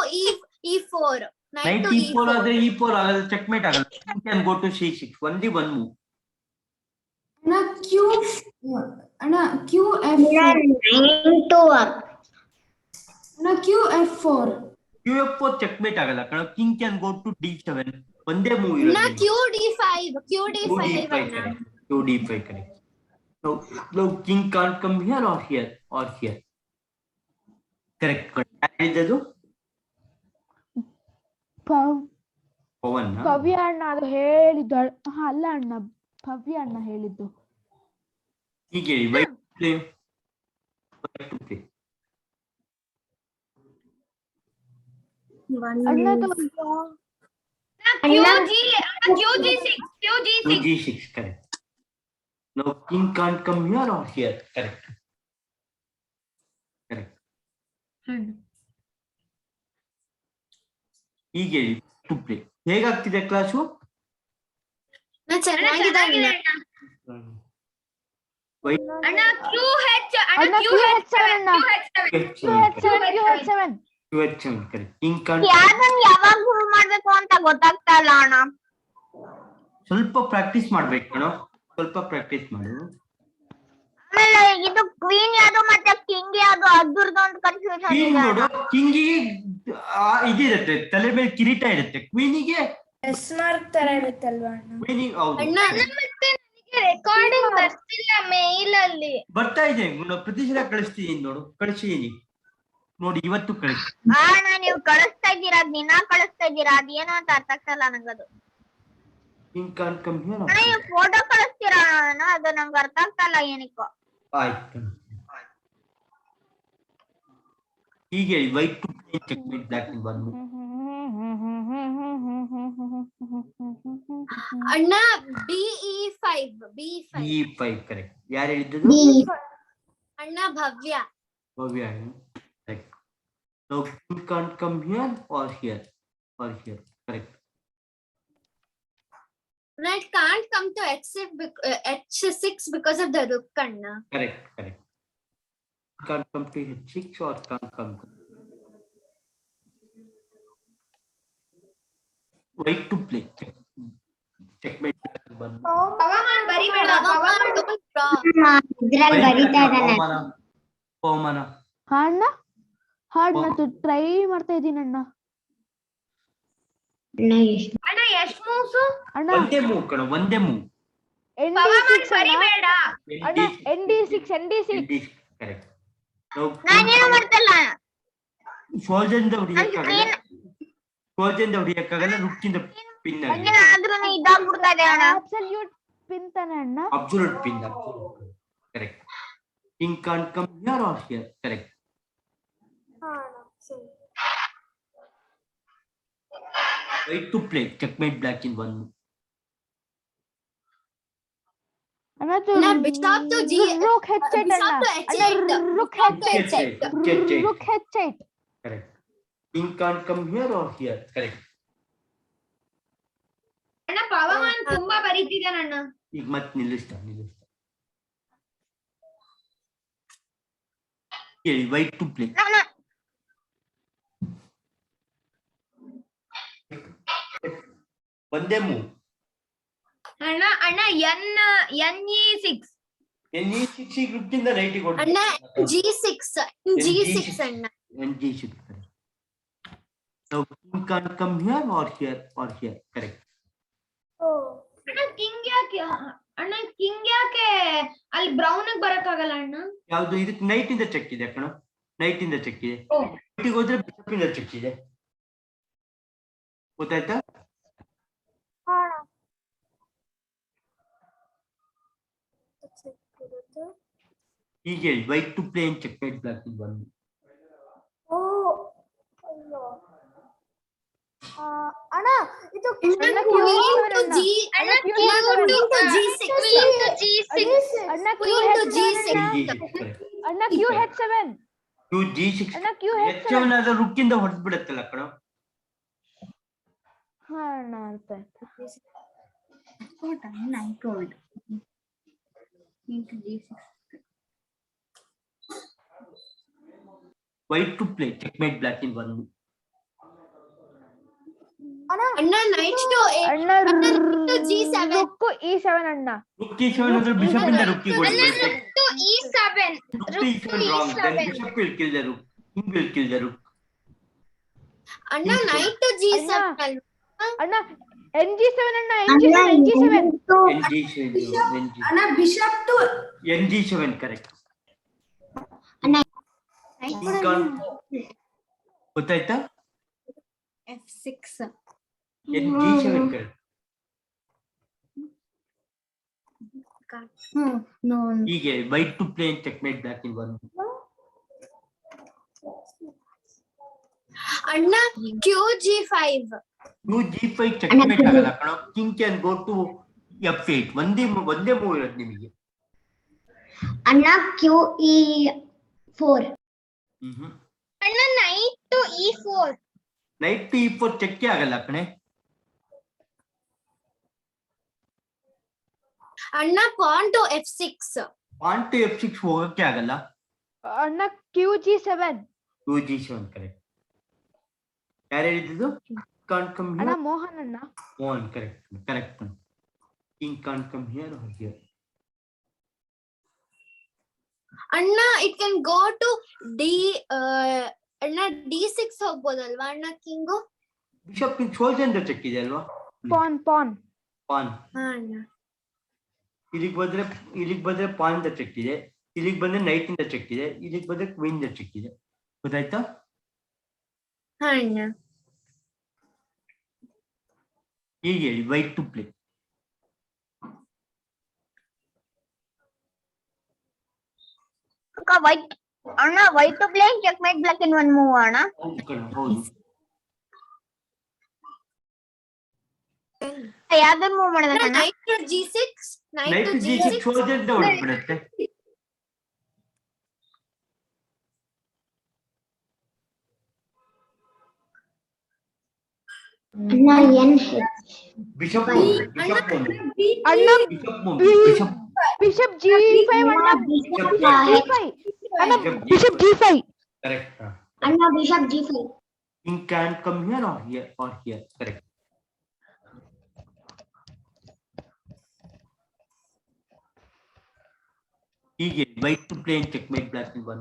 E4 Knight E4 ಆದ್ರೆ E4 ಆಗಲ್ಲ, checkmate ಆಗಲ್ಲ. King can go to C6, only 1 move. Anna QF4. Anna QF4. QF4 checkmate ಆಗಲ್ಲ ಕಣ. King can go to D7, ಒಂದೇ move ಅಣ್ಣ ಇರೋದು. QD5 ಅಣ್ಣ QD5 correct. Now king can't come here or here or here. Correct. ಯಾರಿದ್ದದು? Pavan. ಭವ್ಯ ಅಣ್ಣ ಅದು ಹೇಳಿದ್ದು. ಅಲ್ಲ ಅಣ್ಣ, ಭವ್ಯ ಅಣ್ಣ ಹೇಳಿದ್ದು. ಹೀಗೆ white to play, white to play. ಅಣ್ಣದು QG6 correct. Now king can't come here or here. Correct. Correct. ಹೀಗೆ to play. ಹೇಗಾಗ್ತಿದೆ ಕ್ಲಾಸು? ಚೆನ್ನಾಗಿದೆ ಅಣ್ಣ ಅಣ್ಣ QH ಅಣ್ಣ QH7 ಅಣ್ಣ. QH7 correct. King can't. ಯಾವ್ದನ್ನ ಯಾವಾಗ ಪ್ರೂವ್ ಮಾಡ್ಬೇಕು ಅಂತ ಗೊತ್ತಾಗ್ತಾ ಇಲ್ಲ ಅಣ್ಣ. ಸ್ವಲ್ಪ ಪ್ರಾಕ್ಟೀಸ್ ಮಾಡ್ಬೇಕು ಕಣೋ, ಸ್ವಲ್ಪ ಪ್ರಾಕ್ಟೀಸ್ ಮಾಡು. ಆಮೇಲೆ ಇದು ಕ್ವೀನ್ ಯಾವ್ದು ಮತ್ತೆ ಕಿಂಗ್ ಯಾವ್ದು ಅದ್ರದ್ದು ಒಂದು ಕನ್ಫ್ಯೂಷನ್ ಕ್ವೀನ್ ಇದೆ ನೋಡು, ಕಿಂಗಿಗೆ ಇದಿರುತ್ತೆ, ತಲೆ ಮೇಲೆ ಕಿರೀಟ ಇರುತ್ತೆ. ಕ್ವೀನಿಗೆ ಎಸ್ ಮಾರ್ಕ್ ತರ ಇರುತ್ತಲ್ವಾ ಅಣ್ಣ? ಕ್ವೀನಿಗೆ ಹೌದು ಅಣ್ಣ ಮತ್ತೆ ನನಗೆ ರೆಕಾರ್ಡಿಂಗ್ ಬರ್ತಿಲ್ಲ ಮೇಲ್ ಅಲ್ಲಿ. ಬರ್ತಾ ಇದೆ, ಪ್ರತಿ ಸಲ ಕಳಿಸ್ತೀನಿ ನೋಡು, ಕಳಿಸಿದೀನಿ ನೋಡಿ, ಇವತ್ತು ಕಳಿಸಿ. ಅಣ್ಣ ನೀವು ಕಳಿಸ್ತಾ ಇದ್ದೀರಾ, ದಿನ ಕಳಿಸ್ತಾ ಇದ್ದೀರಾ, ಅದೇನೋ ಅಂತ ಅರ್ಥ ಆಗ್ತಾ ಇಲ್ಲ ನಂಗದು. King can't come here. ಅಣ್ಣ ನೀವು ಫೋಟೋ ಕಳಿಸ್ತೀರಾ ಅಣ್ಣ, ಅದು ನಂಗೆ ಅರ್ಥ ಆಗ್ತಾ ಇಲ್ಲ ಏನಕ್ಕೋ. ಆಯ್ತು. ಹೀಗೆ white to play, checkmate black in 1 move. ಅಣ್ಣ B5 E5 correct. ಯಾರು ಹೇಳಿದ್ದು? ಅಣ್ಣ ಭವ್ಯ ಭವ್ಯ correct. Now king can't come here or here or here. Correct. It can't come to H6 because of the rook ಅಣ್ಣ. Correct. Correct. Can't come to H6 or can't come. White to play. Checkmate. Pavaman ಬರಿಬೇಡ, Pavaman ಪವಮಾನ. ಅಣ್ಣ ಹಾಡ್ನ try ಮಾಡ್ತಾ ಇದೀನಿ ಅಣ್ಣ. ಅಣ್ಣ ಎಷ್ಟು moves ಅಣ್ಣ ಒಂದೇ ಮೂವ್ ಕಣ, ಒಂದೇ ಮೂವ್. ಪವಮಾನ್ ಬರಿಬೇಡ. ಅಣ್ಣ ND6 ಕರೆಕ್ಟ್. ನಾನೇನು ಮಾಡ್ತಿಲ್ಲ. ಸೋಲ್ಜರಿಂದ ಹೊಡಿಯಕ್ಕಾಗಲ್ಲ, ರುಕ್ಕಿಂದ ಪಿನ್ ಆದ್ರೂ ಇದಾಗ್ಬಿಡ್ತಾ ಇದೆ ಅಣ್ಣ. ಅಬ್ಸಲ್ಯೂಟ್ ಪಿನ್ ತಾನೆ ಅಣ್ಣ. Absolute pin. Correct. King can't come here or here. Correct. White to play, checkmate black in 1 move. ಅಣ್ಣ bishop to G, rook H8 bishop ಅಣ್ಣ. to H8, ಅಣ್ಣ rook H8. Rook H8. Correct. King can't come here or here. Correct. ಅಣ್ಣ ಪವಮಾನ್ ತುಂಬಾ ಬರೀತಿದ್ದಾನಣ್ಣ. ಈಗ ಮತ್ತೆ ನಿಲ್ಲಿಸ್ತಾ. White to play. ಒಂದೇ move. ಅಣ್ಣ NE6 NE6 ರುಕ್ಕಿಂದ ನೈಟಿಗೆ ಅಣ್ಣ G6 ಅಣ್ಣ. NG6. So king can't come here or here or here. Correct. ಅಣ್ಣ ಕಿಂಗ್ ಯಾಕೆ ಅಲ್ಲಿ ಬ್ರೌನ್ ಬರಕ್ಕಾಗಲ್ಲ ಅಣ್ಣ? ಯಾವ್ದು ಇದಕ್ಕೆ ನೈಟ್ ಇಂದ ಚೆಕ್ ಇದೆ ಕಣ, ನೈಟ್ ಇಂದ ಚೆಕ್ ಇದೆ. ನೈಟಿಗೆ ಹೋದ್ರೆ ಬಿಷಪ್ ಇಂದ ಚೆಕ್ ಇದೆ, ಗೊತ್ತಾಯ್ತಾ? ಹೀಗೆ ಹೇಳಿ, white to play in checkmate black in 1. ಅಣ್ಣ ಇದು Queen to G6. ಅಣ್ಣ Q7. Q6. ಅಣ್ಣ Q7 ಆದ್ರೆ ರುಕ್ಕಿಂದ ಹೊಡೆದ್ ಬಿಡತ್ತಲ್ಲ ಕಣ. ಹಾ ಅಣ್ಣ ಅರ್ಥ ಆಯ್ತು. White to play checkmate black in 1. ಅಣ್ಣ knight to ಅಣ್ಣ G7. ರುಕ್ E7 ಅಣ್ಣ. Rook E7 ಅಂದ್ರೆ bishop ಇಂದ ರುಕ್ಕಿಗೆ ಹೊಡೆದ್ಬಿಡುತ್ತೆ. E7 Rook E7 wrong. Then bishop will kill the rook. King will kill the rook. ಅಣ್ಣ knight to G7. ಅಣ್ಣ NG7 ಅಣ್ಣ NG7. ಅಣ್ಣ bishop to NG7 correct. ಗೊತ್ತಾಯ್ತಾ? F6. NG7 correct. No. ಹೀಗೆ white to play checkmate black in 1. ಅಣ್ಣ QG5. G5 checkmate ಆಗಲ್ಲ ಕಣ. King can go to F8. ಒಂದೇ ಮೂವ್ ಇರೋದು ನಿಮಗೆ. ಅಣ್ಣ QE4. ಅಣ್ಣ knight to E4. Night to E4 ಚೆಕ್ಕೆ ಆಗಲ್ಲ ಕಣೆ. ಅಣ್ಣ pawn to F6. PAN to F6 ಹೋಗಕ್ಕೆ ಆಗಲ್ಲ. ಅಣ್ಣ QG7. QG7 correct. ಯಾರು ಹೇಳಿದ್ದು? Can't come ಅಣ್ಣ here. ಮೋಹನ್ ಅಣ್ಣ. Mohan correct. King can't come here or here. ಅಣ್ಣ it can go to ಅಣ್ಣ D6 ಹೋಗ್ಬೋದಲ್ವಾ ಅಣ್ಣ king? ಬಿಷಪ್ ಸೋಲ್ಜರ್ ಅಂತ ಚೆಕ್ ಇದೆ ಅಲ್ವಾ? PAN PAN. ಹಾ ಅಣ್ಣ. ಇಲ್ಲಿಗೆ ಬಂದ್ರೆ ಪಾನ್ ಇಂದ ಚೆಕ್ ಇದೆ, ಇಲ್ಲಿಗೆ ಬಂದ್ರೆ ನೈಟ್ ಇಂದ ಚೆಕ್ ಇದೆ, ಇಲ್ಲಿಗೆ ಬಂದ್ರೆ ಕ್ವೀನ್ ಇಂದ ಚೆಕ್ ಇದೆ, ಗೊತ್ತಾಯ್ತಾ? ಹಾ ಅಣ್ಣ. ಹೀಗೆ ಹೇಳಿ ವೈಟ್ ಟು ಪ್ಲೇ. ವೈಟ್ ಅಣ್ಣ white to play checkmate black in 1 move ಅಣ್ಣ. ಹೌದು. ಯಾವ್ದು ಮೂವ್ ಮಾಡೋದಣ್ಣ? Knight to G6. Knight G6 soldier ಅಂತ ಹೊರಡ್ಬಿಡುತ್ತೆ. ಅಣ್ಣ ಬಿಷಪ್ ಅಣ್ಣ ಬಿಷಪ್ G5 ಅಣ್ಣ. Bishop G5 correct. ಅಣ್ಣ bishop G5. King can't come here or here correct. ಹೀಗೆ white to play in checkmate black in 1.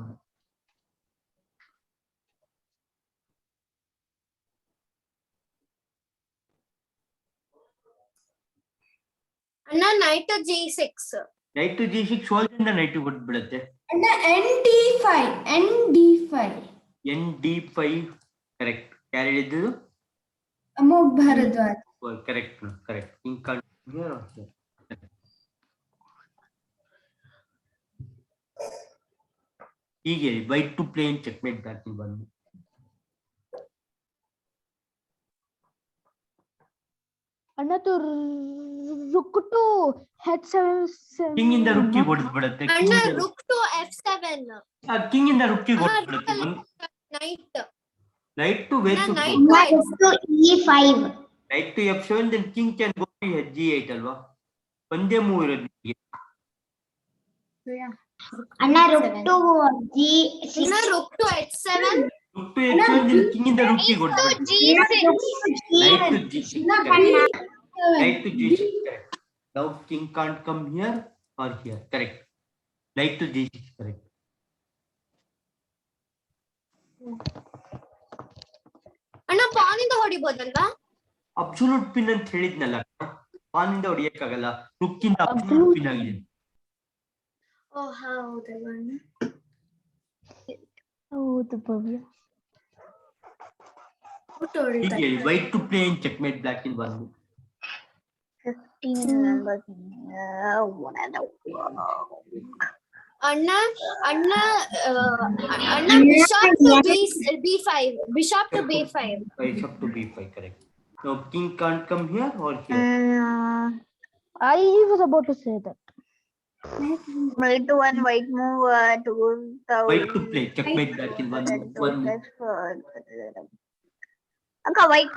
ಅಣ್ಣ knight to G6. Knight to G6 soldier ಇಂದ knight ಹೊರಡ್ಬಿಡುತ್ತೆ. ಅಣ್ಣ ND5 ಕರೆಕ್ಟ್. ಯಾರು ಹೇಳಿದ್ದು? Amogh Bharadwaj. Correct. King can't come here or here. ಹೀಗೆ white to play in checkmate black in 1. ಅಣ್ಣ rook to H7. King ಇಂದ ರುಕ್ಕಿಗೆ ಹೊಡೆದು ಬಿಡುತ್ತೆ. ಅಣ್ಣ rook to F7. ಕಿಂಗ್ ಇಂದ ರುಕ್ಕಿಗೆ ಹೊಡೆದು ಬಿಡುತ್ತೆ. Knight. Knight to where to go? Knight to E5. Knight to F7 then king can go to G8 ಅಲ್ವಾ? ಒಂದೇ ಮೂವ್ ಇರೋದು ನಿಮಗೆ. ಅಣ್ಣ rook to G6. ಅಣ್ಣ rook to H7. Rook to H7 then king ಇಂದ ರುಕ್ಕಿಗೆ ಹೊಡೆದು ಬಿಡುತ್ತೆ. G6. Knight to G6. ಅಣ್ಣ Knight to G6, correct. Now king can't come here or here, correct. Knight to G6, correct. ಅಣ್ಣ PAN ಇಂದ ಹೊಡಿಬೋದಲ್ವಾ? Absolute pin ಅಂತ ಹೇಳಿದ್ನಲ್ಲ, PAN ಇಂದ ಹೊಡಿಯಕ್ಕಾಗಲ್ಲ, ರುಕ್ ಇಂದ ಅಬ್ಸಲ್ಯೂಟ್ ಪಿನ್ ಆಗಿದೆ. ಓ ಹೌದಲ್ವಾ ಅಣ್ಣ? ಹೌದು ಭವ್ಯ. ಹೀಗೆ white to play in checkmate black in 1 move. 15 members. ಅಣ್ಣ ಅಣ್ಣ ಅಣ್ಣ bishop to B5, bishop to B5. Bishop to B5, correct. Now king can't come here or here. I was about to say that. White to 1 white move to White to play checkmate black in 1 move. Akka white.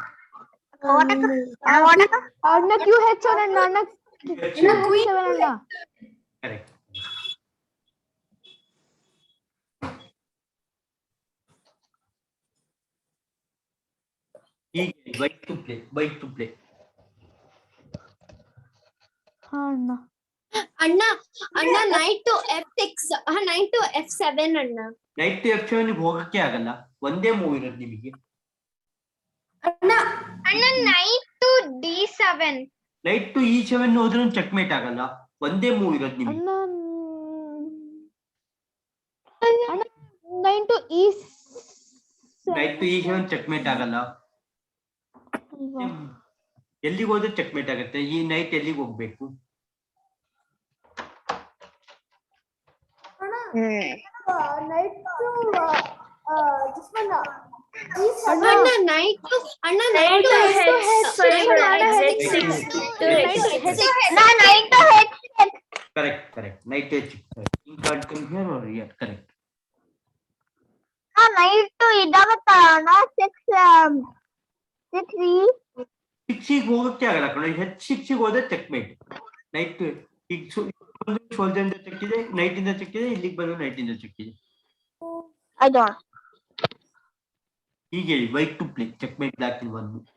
What akka? ಅಣ್ಣ QH7 ಅಣ್ಣ Q7 ಅಣ್ಣ. Correct. White to play, white to play. ಅಣ್ಣ ಅಣ್ಣ ಅಣ್ಣ knight to F6, night to F7 ಅಣ್ಣ. Knight to F7 ಗೆ ಹೋಗಕ್ಕೆ ಆಗಲ್ಲ, ಒಂದೇ ಮೂವ್ ಇರೋದು ನಿಮಗೆ. ಅಣ್ಣ knight to D7. Knight to E7 ಹೋದ್ರೂ ಚೆಕ್ಮೇಟ್ ಆಗಲ್ಲ, ಒಂದೇ ಮೂವ್ ಇರೋದು ನಿಮಗೆ. ಅಣ್ಣ 9 to E7. Knight to E7 checkmate ಆಗಲ್ಲ. ಎಲ್ಲಿಗೆ ಹೋದ್ರೆ ಚೆಕ್ಮೇಟ್ ಆಗುತ್ತೆ, ಈ ನೈಟ್ ಎಲ್ಲಿಗೆ ಹೋಗ್ಬೇಕು? ಅಣ್ಣ knight to Correct, correct. Knight H6. King can't come here or here, correct. Night to idavata na 6 6 ಗೆ ಹೋಗಕ್ಕೆ ಆಗಲ್ಲ ಕಣ, H6 ಗೆ ಹೋದ್ರೆ ಚೆಕ್ಮೇಟ್. ನೈಟ್ ಈಗ ಸೋಲ್ಜರ್ ಇಂದ ಚೆಕ್ ಇದೆ, ನೈಟ್ ಇಂದ ಚೆಕ್ ಇದೆ, ಇಲ್ಲಿಗೆ ಬಂದು ನೈಟ್ ಇಂದ ಚೆಕ್ ಇದೆ. I don't. ಹೀಗೆ ಹೇಳಿ white to play checkmate black in 1 move.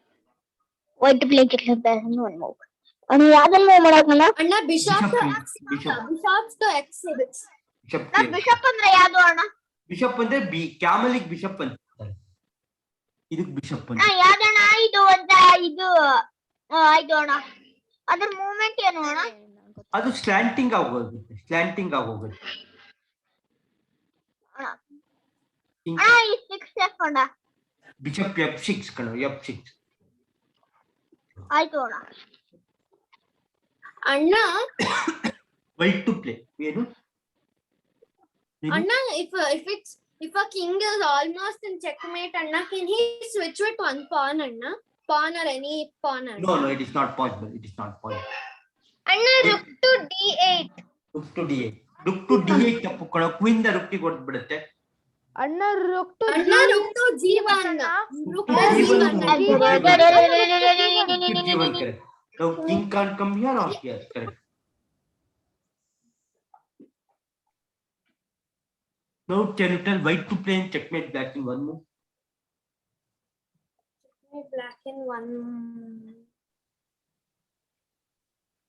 White to play check back in 1 move. ಅಣ್ಣ ಯಾವ್ದನ್ನ ಮೂವ್ ಮಾಡಕಣ್ಣ? ಅಣ್ಣ bishop to Bishop. X6. Bishop ಅಂದ್ರೆ ಯಾವ್ದು ಅಣ್ಣ? ಬಿಷಪ್ ಅಂದ್ರೆ ಬಿ ಕ್ಯಾಮಲಿಗೆ ಬಿಷಪ್ ಅಂತ ಇದಕ್ಕೆ ಬಿಷಪ್ ಅಂತ. ಯಾವ್ದಣ್ಣ ಇದು ಅಂತ ಇದು ಆಯ್ತು ಅಣ್ಣ. ಅದ್ರ ಮೂವ್ಮೆಂಟ್ ಏನು ಅಣ್ಣ? ಅದು ಸ್ಲ್ಯಾಂಟಿಂಗ್ ಆಗೋಗುತ್ತೆ, ಸ್ಲ್ಯಾಂಟಿಂಗ್ ಆಗೋಗುತ್ತೆ. ಅಣ್ಣ ಈ 6 F ಅಣ್ಣ. ಬಿಷಪ್ F6 ಕಣ, F6. ಆಯ್ತು ಅಣ್ಣ. ಅಣ್ಣ ವೈಟ್ ಟು ಪ್ಲೇ ಏನು? ಅಣ್ಣ if a king is almost in checkmate ಅಣ್ಣ, can he switch with one pawn ಅಣ್ಣ? Pawn or any pawn ಅಣ್ಣ? No, it is not possible. It is not possible. ಅಣ್ಣ rook to D8. Rook to D8. Rook to D8 ತಪ್ಪು ಕಣ, queen the ರುಕ್ಕಿಗೆ ಕೊಟ್ಬಿಡುತ್ತೆ. ಅಣ್ಣ rook to G1. Rook to G1 correct. Now king can't come here or here, correct. Now can you tell white to play in checkmate black in 1 move? black in 1.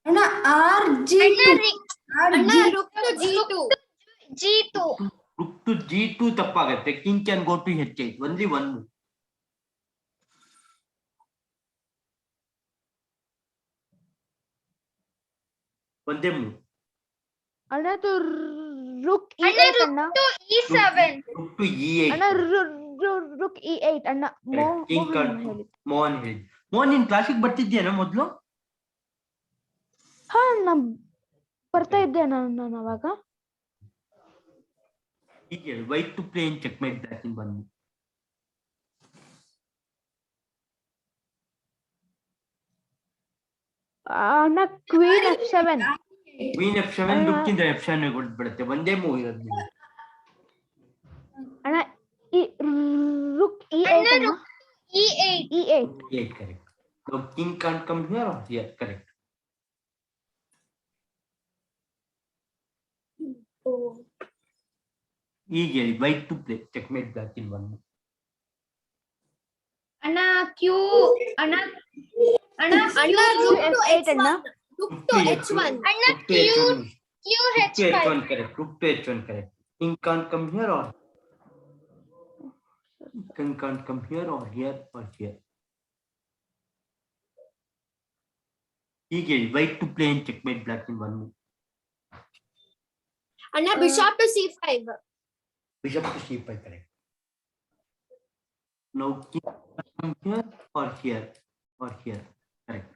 ಅಣ್ಣ ಅಣ್ಣ rook to G2. G2. Rook to G2 ತಪ್ಪಾಗುತ್ತೆ. King can go to H8. Only 1 move. ಒಂದೇ move. ಅಣ್ಣ rook E8 ಅಣ್ಣ. to E7. Rook to E8. ಅಣ್ಣ rook E8 ಅಣ್ಣ. King can't. Mohan ಹೇಳಿ. ಮೋಹನ್ ನಿನ್ ಕ್ಲಾಸಿಗೆ ಬರ್ತಿದ್ಯೇನೋ ಮೊದ್ಲು? ಹಾ ಅಣ್ಣ ಬರ್ತಾ ಇದ್ದೆ ನಾನು ಅವಾಗ. ಹೀಗೆ white to play in checkmate black in 1 move. ಅಣ್ಣ queen F7. Queen F7 rook ಇಂದ F7 ಕೊಟ್ಬಿಡುತ್ತೆ, ಒಂದೇ ಮೂವ್ ಇರೋದು ನಿಮಗೆ. ಅಣ್ಣ rook E8 ಅಣ್ಣ. E8. E8 correct. So king can't come here or here, correct. ಹೀಗೆ white to play checkmate black in 1 move. ಅಣ್ಣ Q. ಅಣ್ಣ ಅಣ್ಣ ಅಣ್ಣ rook to F8 ಅಣ್ಣ. h1 rook to h1 ಅಣ್ಣ Rook to H1. Rook to H5 H1 correct. Rook to H1 correct. King can't come here or king can't come here or here or here. ಹೀಗೆ white to play in checkmate black in one move. ಅಣ್ಣ bishop to c5 Bishop to c5 correct. Now king can't come here or here or here correct.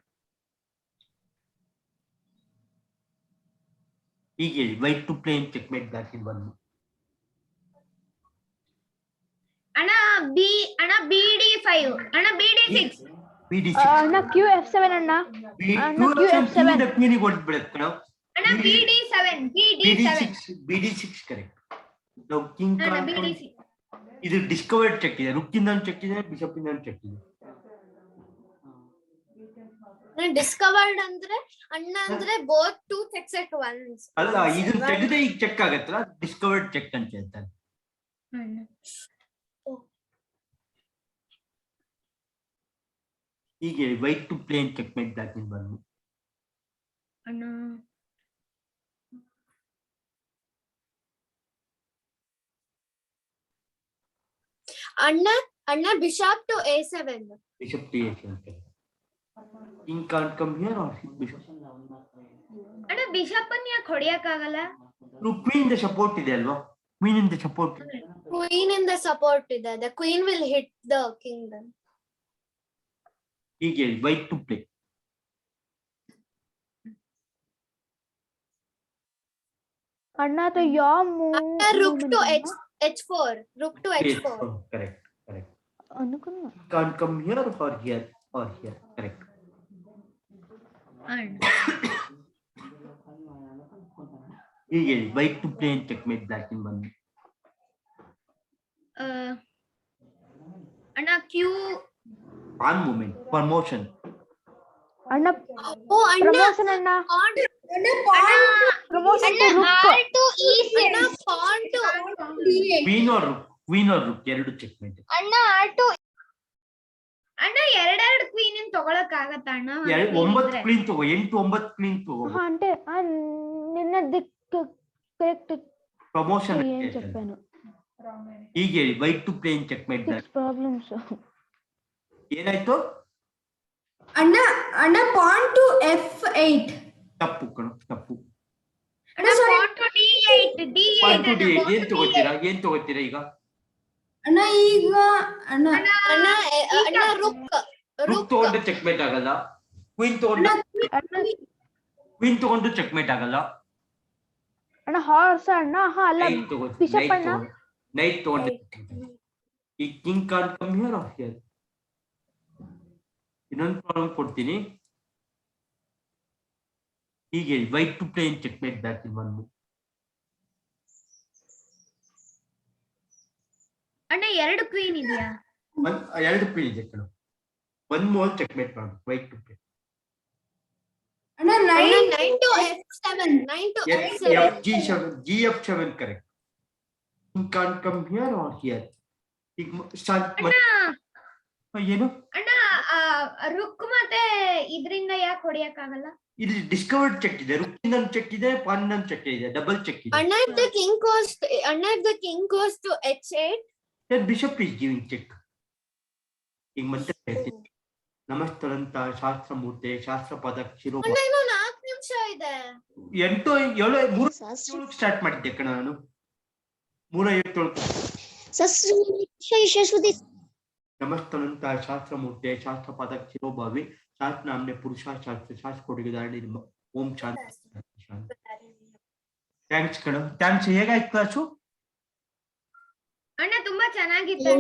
ಹೀಗೆ white to play in checkmate black in one move. ಅಣ್ಣ bd5 ಅಣ್ಣ bd6 bd6 ಅಣ್ಣ Q7 ಅಣ್ಣ. ಅಣ್ಣ Q7 queen ಹೊಡೆದ್ಬಿಡುತ್ತೆ ನಾವು. ಅಣ್ಣ bd6 correct. Now king ಅಣ್ಣ can't come. bd6 ಇದು ಡಿಸ್ಕವರ್ಡ್ ಚೆಕ್ ಇದೆ, ರುಕ್ ಇಂದ ಚೆಕ್ ಇದೆ, ಬಿಷಪ್ ಇಂದ ಚೆಕ್ ಇದೆ. ಡಿಸ್ಕವರ್ಡ್ ಅಂದ್ರೆ ಅಣ್ಣ ಅಂದ್ರೆ both two checks at once ಅಲ್ಲ ಇದು ತೆಗೆದೇ ಈಗ ಚೆಕ್ ಆಗತ್ತಲ್ಲ, ಡಿಸ್ಕವರ್ಡ್ ಚೆಕ್ ಅಂತ ಹೇಳ್ತಾರೆ. ಹೀಗೆ white to play in checkmate black in ಬಂದು ಅಣ್ಣ ಅಣ್ಣ bishop to a7 bishop to a7 ಅಂತ. King can't come here or bishop. ಅಣ್ಣ ಬಿಷಪ್ ಅನ್ನು ಯಾಕೆ ಹೊಡೆಯಕ್ ಆಗಲ್ಲ? ಕ್ವೀನ್ ಇಂದ ಸಪೋರ್ಟ್ ಇದೆ ಅಲ್ವಾ, ಕ್ವೀನ್ ಇಂದ support. queen in the support ಇದೆ, the queen will hit the king then. ಹೀಗೆ ವೈಟ್ ಟು ಪ್ಲೇ. ಅಣ್ಣ तो your move rook to h4 rook to h4 correct correct. ಅನ್ಕೊಂಡ can't come here or here or here correct. ಹೀಗೆ white to play in checkmate black in ಬಂದು ಅಣ್ಣ q on movement promotion. ಅಣ್ಣ oh ಅಣ್ಣ promotion ಅಣ್ಣ promotion r to e7 ಅಣ್ಣ pawn to queen or rook ಎರಡು checkmate. ಅಣ್ಣ r to ಅಣ್ಣ ಎರಡೆರಡು ಕ್ವೀನ್ ಅನ್ನು ತಗೊಳಕ್ ಆಗತ್ತಾ ಅಣ್ಣ? 9 ಕ್ವೀನ್ ತಗೋ, 8-9 ಕ್ವೀನ್ ತಗೋ. అంటే నిన్న దిక్కు కరెక్ట్ ಪ್ರಮೋಷನ್ ఏం చెప్పాను ಹೀಗೆ white to play in checkmate black. Problems ಏನಾಯ್ತು? ಅಣ್ಣ pawn to f8 ತಪ್ಪು ಕಣ, ತಪ್ಪು. ಅಣ್ಣ pawn to d8 ಏನ್ ತಗೋತೀರಾ ಈಗ? ಅಣ್ಣ ಈಗ ಅಣ್ಣ ಅಣ್ಣ rook ರುಕ್ ತಗೊಂಡ್ರೆ ಚೆಕ್ಮೇಟ್ ಆಗಲ್ಲ, ಕ್ವೀನ್ ತಗೊಂಡು ಚೆಕ್ಮೇಟ್ ಆಗಲ್ಲ. ಅಣ್ಣ ಹಾರ್ಸ್ ಅಣ್ಣ ಅಲ್ಲ ಬಿಷಪ್ ಅಣ್ಣ ನೈಟ್ ತಗೊಂಡ್ರೆ ಈ king can't come here or here. ಇನ್ನೊಂದು ಪ್ರಾಬ್ಲಮ್ ಕೊಡ್ತೀನಿ. ಹೀಗೆ white to play in checkmate black in one move. ಅಣ್ಣ ಎರಡು ಕ್ವೀನ್ ಇದೆಯಾ? ಎರಡು ಕ್ವೀನ್ ಇದೆ ಕಣ, ಒನ್ ಮೂವ್ ಚೆಕ್ಮೇಟ್ ಮಾಡು ವೈಟ್ ಟು ಪ್ಲೇ. ಅಣ್ಣ 9 to f7 9 to f7 gf7 correct. King can't come here or here. ಏನು ಅಣ್ಣ ರುಕ್ ಮತ್ತೆ ಇದರಿಂದ ಯಾಕೆ ಹೊಡೆಯಕ್ ಆಗಲ್ಲ? ಇಲ್ಲಿ ಡಿಸ್ಕವರ್ಡ್ ಚೆಕ್ ಇದೆ, ರುಕ್ ಇಂದ ಚೆಕ್ ಇದೆ, ಪಾನ್ ಇಂದ ಚೆಕ್ ಇದೆ, ಡಬಲ್ ಚೆಕ್ ಇದೆ. ಅಣ್ಣ if the king goes to h8 then bishop is giving check. ಈಗ ಮತ್ತೆ ಹೇಳ್ತೀನಿ. ನಮಸ್ತರಂತ ಶಾಸ್ತ್ರಮೂರ್ತಿ ಶಾಸ್ತ್ರ ಪದ ಶಿರೋ ಅಣ್ಣ ಇನ್ನು 4 ನಿಮಿಷ ಇದೆ. 3 ಸ್ಟಾರ್ಟ್ ಮಾಡಿದ್ದೆ ಕಣ ನಾನು. 3:57 ನಮಸ್ತರಂತ ಶಾಸ್ತ್ರಮೂರ್ತಿ ಶಾಸ್ತ್ರ ಪದ ಶಿರೋಭಾವಿ ಶಾಸ್ತ್ರ ನಾಮ್ನೆ ಪುರುಷ ಶಾಸ್ತ್ರ ಕೊಡುಗೆ ಧಾರಣೆ ಓಂ ಶಾಂತಿ. ಥ್ಯಾಂಕ್ಸ್ ಕಣ, ಥ್ಯಾಂಕ್ಸ್. ಹೇಗಾಯ್ತು ಕ್ಲಾಸು? ಅಣ್ಣ ತುಂಬಾ ಚೆನ್ನಾಗಿತ್ತು.